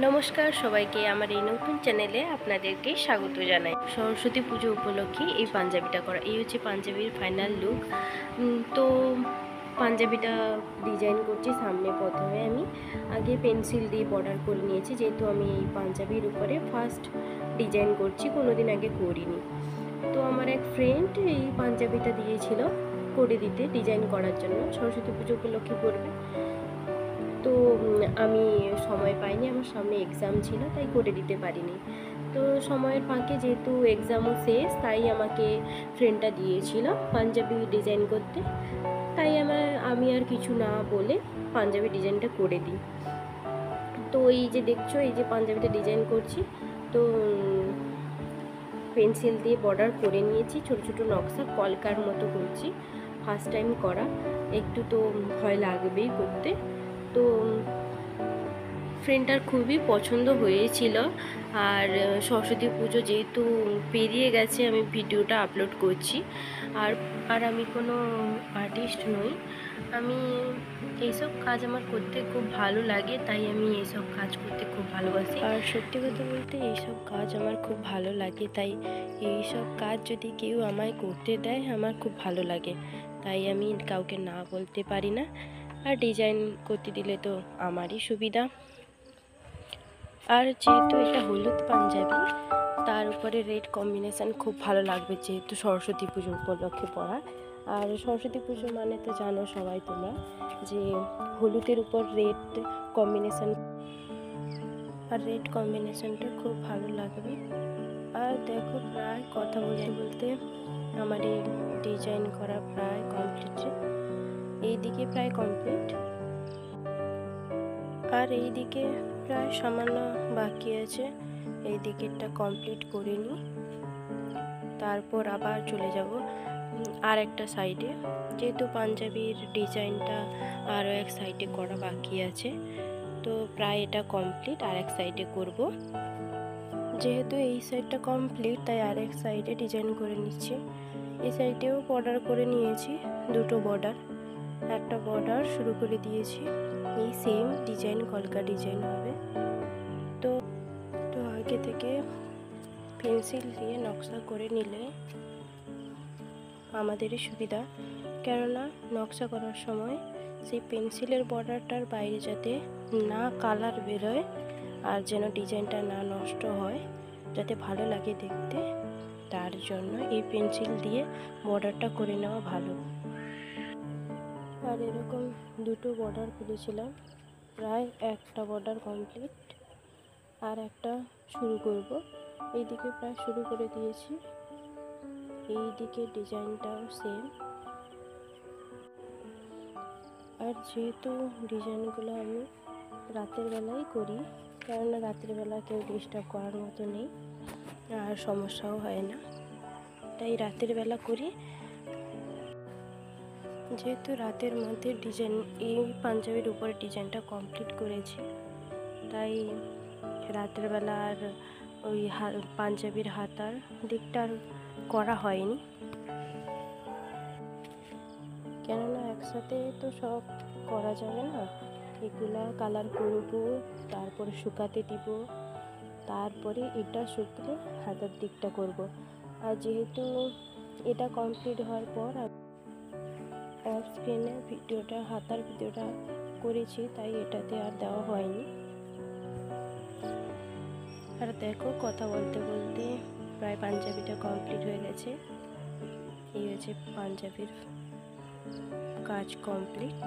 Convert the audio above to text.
নমস্কার সবাইকে, আমার এই নতুন চ্যানেলে আপনাদেরকে স্বাগত জানাই। সরস্বতী পুজো উপলক্ষে এই পাঞ্জাবিটা করা, এই হচ্ছে পাঞ্জাবির ফাইনাল লুক। তো পাঞ্জাবিটা ডিজাইন করছি। সামনে প্রথমে আমি আগে পেন্সিল দিয়ে বর্ডার করে নিয়েছি, যেহেতু আমি এই পাঞ্জাবির উপরে ফার্স্ট ডিজাইন করছি, কোনো দিন আগে করিনি। তো আমার এক ফ্রেন্ড এই পাঞ্জাবিটা দিয়েছিল করে দিতে, ডিজাইন করার জন্য, সরস্বতী পুজো উপলক্ষে করবে। তো আমি সময় পাইনি, আমার সামনে এক্সাম ছিল, তাই করে দিতে পারিনি। তো সময়ের ফাঁকে যেহেতু এক্সামও শেষ, তাই আমাকে ফ্রেন্ডটা দিয়েছিল পাঞ্জাবি ডিজাইন করতে। তাই আমি আর কিছু না বলে পাঞ্জাবি ডিজাইনটা করে দিই। তো এই যে দেখছো, এই যে পাঞ্জাবিটা ডিজাইন করছি, তো পেন্সিল দিয়ে বর্ডার করে নিয়েছি, ছোট ছোট নকশা কলকার মতো করছি। ফার্স্ট টাইম করা, একটু তো ভয় লাগবেই করতে। তো ফ্রেন্ডটার খুবই পছন্দ হয়েছিল। আর সরস্বতী পুজো যেহেতু পেরিয়ে গেছে, আমি ভিডিওটা আপলোড করছি। আর আমি কোনো আর্টিস্ট নই, আমি এইসব কাজ আমার করতে খুব ভালো লাগে, তাই আমি এইসব কাজ করতে খুব ভালোবাসি। আর সত্যি কথা বলতে এইসব কাজ আমার খুব ভালো লাগে, তাই এইসব কাজ যদি কেউ আমায় করতে দেয় আমার খুব ভালো লাগে, তাই আমি কাউকে না বলতে পারি না। আর ডিজাইন করতে দিলে তো আমারই সুবিধা। আর যেহেতু এটা হলুদ পাঞ্জাবি, তার উপরে রেড কম্বিনেশান খুব ভালো লাগবে, যেহেতু সরস্বতী পুজো উপলক্ষে পরা। আর সরস্বতী পুজো মানে তো জানো সবাই তোমরা, যে হলুদের উপর রেড কম্বিনেশান, আর রেড কম্বিনেশানটা খুব ভালো লাগবে। আর দেখো, প্রায় কথা বলতে বলতে আমার এই ডিজাইন করা প্রায় কমপ্লিট। এইদিকে প্রায় কমপ্লিট, আর এই দিকে প্রায় সামান্য বাকি আছে। এই দিকেরটা কমপ্লিট করে নিই, তারপর আবার চলে যাব আর একটা সাইডে, যেহেতু পাঞ্জাবির ডিজাইনটা আরও এক সাইডে করা বাকি আছে। তো প্রায় এটা কমপ্লিট, আর এক সাইডে করব। যেহেতু এই সাইডটা কমপ্লিট, তাই আর এক সাইডে ডিজাইন করে নিচ্ছি। এই সাইডেও বর্ডার করে নিয়েছি, দুটো বর্ডার, একটা বর্ডার শুরু করে দিয়েছি। এই সেম ডিজাইন কলকা ডিজাইন হবে। তো আগে থেকে পেন্সিল দিয়ে নকশা করে নিলে আমাদেরই সুবিধা, কেননা নকশা করার সময় সেই পেন্সিলের বর্ডারটার বাইরে যাতে না কালার বেরোয়, আর যেন ডিজাইনটা না নষ্ট হয়, যাতে ভালো লাগে দেখতে, তার জন্য এই পেন্সিল দিয়ে বর্ডারটা করে নেওয়া ভালো। আর এরকম দুটো বর্ডার করেছিলাম, প্রায় একটা বর্ডার কমপ্লিট, আর একটা শুরু করব। এইদিকে প্রায় শুরু করে দিয়েছি, এই দিকে ডিজাইনটাও সেম। আর যেহেতু ডিজাইনগুলো আমি রাতের বেলায় করি, কেননা রাতের বেলা কেউ ডিস্টার্ব করার মতো নেই, আর সমস্যাও হয় না, তাই রাতের বেলা করি। যেহেতু রাতের মধ্যে ডিজাইন, এই পাঞ্জাবির উপরে ডিজাইনটা কমপ্লিট করেছি, তাই রাতের বেলা আর ওই পাঞ্জাবির হাতার দিকটা আর করা হয়নি, কেননা একসাথে তো সব করা যাবে না। এগুলা কালার করব, তারপরে শুকাতে দিব, তারপরে এটা শুকলে হাতার দিকটা করব। আর যেহেতু এটা কমপ্লিট হওয়ার পর অফ স্ক্রিনে ভিডিওটা, হাতার ভিডিওটা করেছি, তাই এটাতে আর দেওয়া হয়নি। আর দেখো, কথা বলতে বলতে প্রায় পাঞ্জাবিটা কমপ্লিট হয়ে গেছে। এই হচ্ছে পাঞ্জাবির কাজ কমপ্লিট।